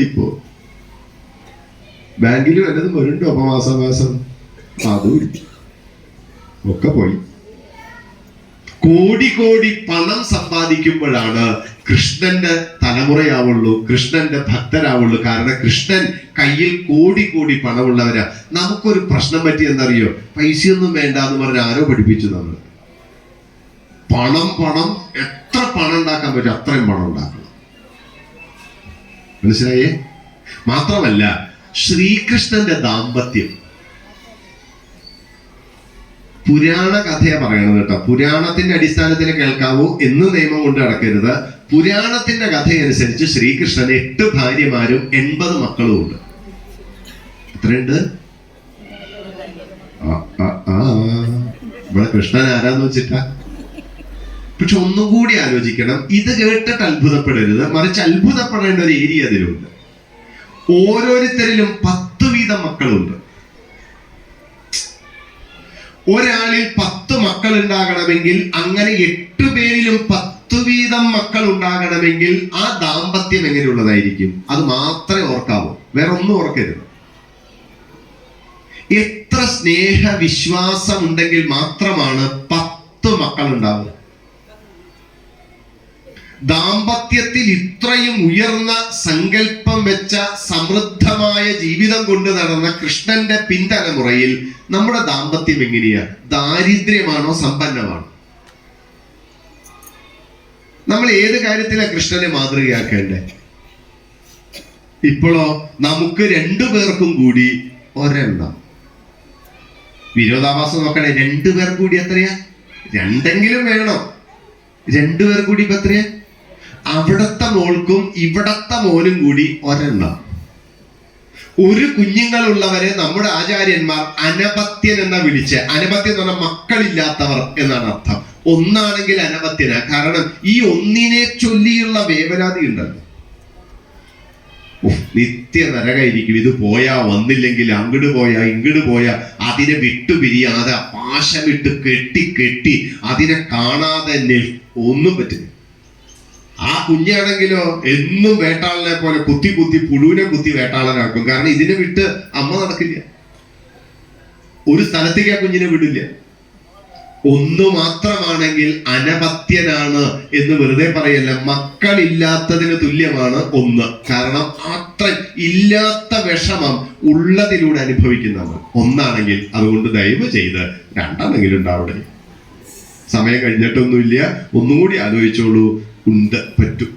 ഇപ്പോ ബാങ്കിൽ വല്ലതും വരുന്നുണ്ടോ? അപ്പൊ മാസം അതും ഇല്ല, ഒക്കെ പോയി. കോടി കോടി പണം സമ്പാദിക്കുമ്പോഴാണ് കൃഷ്ണന്റെ തലമുറയാവുള്ളൂ, കൃഷ്ണന്റെ ഭക്തരാവുള്ളൂ. കാരണം കൃഷ്ണൻ കയ്യിൽ കോടി കോടി പണമുള്ളവരാ. നമുക്കൊരു പ്രശ്നം പറ്റി എന്തറിയോ? പൈസയൊന്നും വേണ്ട എന്ന് പറഞ്ഞ് ആരോ പഠിപ്പിച്ചു നമ്മൾ. പണം എത്ര പണം ഉണ്ടാക്കാൻ പറ്റും അത്രയും പണം ഉണ്ടാക്കണം. മനസ്സിലായേ? മാത്രമല്ല, ശ്രീകൃഷ്ണന്റെ ദാമ്പത്യം പുരാണ കഥയെ പറയണത് കേട്ടോ. പുരാണത്തിന്റെ അടിസ്ഥാനത്തിൽ കേൾക്കാവൂ എന്ന് നിയമം കൊണ്ട് നടക്കരുത്. പുരാണത്തിന്റെ കഥയനുസരിച്ച് ശ്രീകൃഷ്ണന് 8 ഭാര്യമാരും 80 മക്കളും ഉണ്ട്. എത്രയുണ്ട്? ഇവിടെ കൃഷ്ണൻ ആരാന്ന് വെച്ചിട്ടാ? പക്ഷെ ഒന്നും കൂടി ആലോചിക്കണം. ഇത് കേട്ടിട്ട് അത്ഭുതപ്പെടരുത്, മറിച്ച് അത്ഭുതപ്പെടേണ്ട ഒരു ഏരിയ അതിലുണ്ട്. ഓരോരുത്തരിലും 10 വീതം മക്കളുണ്ട്. ഒരാളിൽ 10 മക്കൾ ഉണ്ടാകണമെങ്കിൽ, അങ്ങനെ 8 പേരിലും 10 വീതം മക്കൾ ഉണ്ടാകണമെങ്കിൽ ആ ദാമ്പത്യം എങ്ങനെയുള്ളതായിരിക്കും? അത് മാത്രമേ ഓർക്കാവൂ, വേറെ ഒന്നും ഓർക്കരുത്. എത്ര സ്നേഹ വിശ്വാസം ഉണ്ടെങ്കിൽ മാത്രമാണ് 10 മക്കൾ ഉണ്ടാവുക. ദാമ്പത്യത്തിൽ ഇത്രയും ഉയർന്ന സങ്കല്പം വെച്ച സമൃദ്ധമായ ജീവിതം കൊണ്ട് നടന്ന കൃഷ്ണന്റെ പിൻതലമുറയിൽ നമ്മുടെ ദാമ്പത്യം എങ്ങനെയാ? ദാരിദ്ര്യമാണോ സമ്പന്നമാണോ? നമ്മൾ ഏത് കാര്യത്തിലാണ് കൃഷ്ണനെ മാതൃകയാക്കേണ്ടേ? ഇപ്പോഴോ നമുക്ക് 2 പേർക്കും കൂടി ഒരെണ്ണം. വിരോധാഭാസം നോക്കണേ. 2 പേർ കൂടി എത്രയാ? 2 വേണം. 2 പേർ കൂടി ഇപ്പൊ എത്രയാ? അവിടത്തെ മോൾക്കും ഇവിടത്തെ മോനും കൂടി ഒരെണ്ണം. ഒരു കുഞ്ഞുങ്ങളുള്ളവരെ നമ്മുടെ ആചാര്യന്മാർ അനപത്യൻ എന്നാ വിളിച്ച്. അനപത്യൻ എന്ന് പറഞ്ഞാൽ മക്കളില്ലാത്തവർ എന്നാണ് അർത്ഥം. ഒന്നാണെങ്കിൽ അനപത്യന. കാരണം ഈ ഒന്നിനെ ചൊല്ലിയുള്ള വേവലാതി ഉണ്ടല്ലോ. നിത്യ നരകായിരിക്കും. ഇത് പോയാ വന്നില്ലെങ്കിൽ അങ്ങോട്ട് പോയാ ഇങ്ങോട്ട് പോയാ അതിനെ വിട്ടുപിരിയാതെ പാശമിട്ട് കെട്ടി അതിനെ കാണാതെ ഒന്നും പറ്റില്ല. ആ കുഞ്ഞാണെങ്കിലോ എന്നും വേട്ടാളനെ പോലെ കുത്തി പുഴുവിനെ കുത്തി വേട്ടാളനാക്കും. കാരണം ഇതിനെ വിട്ട് അമ്മ നടക്കില്ല. ഒരു സ്ഥലത്തേക്ക് ആ കുഞ്ഞിനെ വിടില്ല. ഒന്ന് മാത്രമാണെങ്കിൽ അനപത്യനാണ് എന്ന് വെറുതെ പറയല്ല, മക്കളില്ലാത്തതിന് തുല്യമാണ് ഒന്ന്. കാരണം അത്ര ഇല്ലാത്ത വിഷമം ഉള്ളതിലൂടെ അനുഭവിക്കുന്നവർ ഒന്നാണെങ്കിൽ. അതുകൊണ്ട് ദയവ് ചെയ്ത് 2 ഉണ്ടാവട്ടെ. സമയം കഴിഞ്ഞിട്ടൊന്നുമില്ല, ഒന്നുകൂടി ആലോചിച്ചോളൂ. ഉണ്ട്, പറ്റും.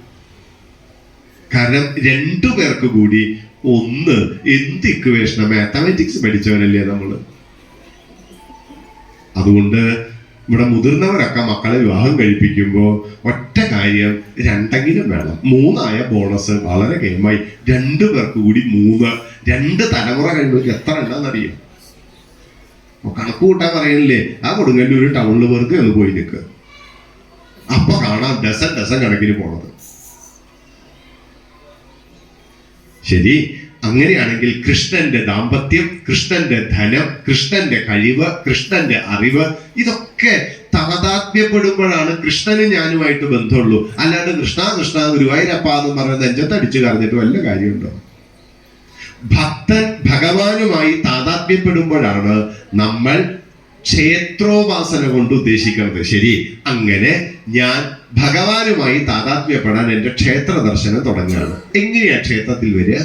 കാരണം 2 പേർക്ക് കൂടി ഒന്ന്. എന്ത് ഇക്വേഷനാ? മാത്തമാറ്റിക്സ് പഠിച്ചവരല്ലേ നമ്മള്. അതുകൊണ്ട് ഇവിടെ മുതിർന്നവരൊക്കെ മക്കളെ വിവാഹം കഴിപ്പിക്കുമ്പോൾ ഒറ്റ കാര്യം, 2 വേണം. 3 ബോണസ്. വളരെ കേമായി. 2 പേർക്ക് കൂടി 3. 2 തലമുറ കഴിയുമ്പോൾ എത്ര ഉണ്ടെന്നറിയാം. കണക്ക് കൂട്ടാൻ പറയണില്ലേ? ആ കൊടുങ്ങല്ലൂർ ടൗണിൽ വെറുതെ ഒന്ന് പോയി നിൽക്കുക. അപ്പൊ കാണാം ഡസൻ കണക്കിന് പോണത്. ശരി, അങ്ങനെയാണെങ്കിൽ കൃഷ്ണന്റെ ദാമ്പത്യം, കൃഷ്ണന്റെ ധനം, കൃഷ്ണന്റെ കഴിവ്, കൃഷ്ണന്റെ അറിവ്, ഇതൊക്കെ താതാത്മ്യപ്പെടുമ്പോഴാണ് കൃഷ്ണന് ഞാനുമായിട്ട് ബന്ധമുള്ളൂ. അല്ലാണ്ട് കൃഷ്ണ ഗുരുവായൂരപ്പ എന്ന് പറഞ്ഞ നെഞ്ചത്തടിച്ചു കറഞ്ഞിട്ട് വല്ല കാര്യമുണ്ടോ? ഭക്തൻ ഭഗവാനുമായി താതാത്മ്യപ്പെടുമ്പോഴാണ് നമ്മൾ ക്ഷേത്രോപാസന കൊണ്ട് ഉദ്ദേശിക്കുന്നത്. ശരി, അങ്ങനെ ഞാൻ ഭഗവാനുമായി താതാത്മ്യപ്പെടാൻ എന്റെ ക്ഷേത്ര ദർശനം തുടങ്ങുകയാണ്. എങ്ങനെയാ ക്ഷേത്രത്തിൽ വരിക?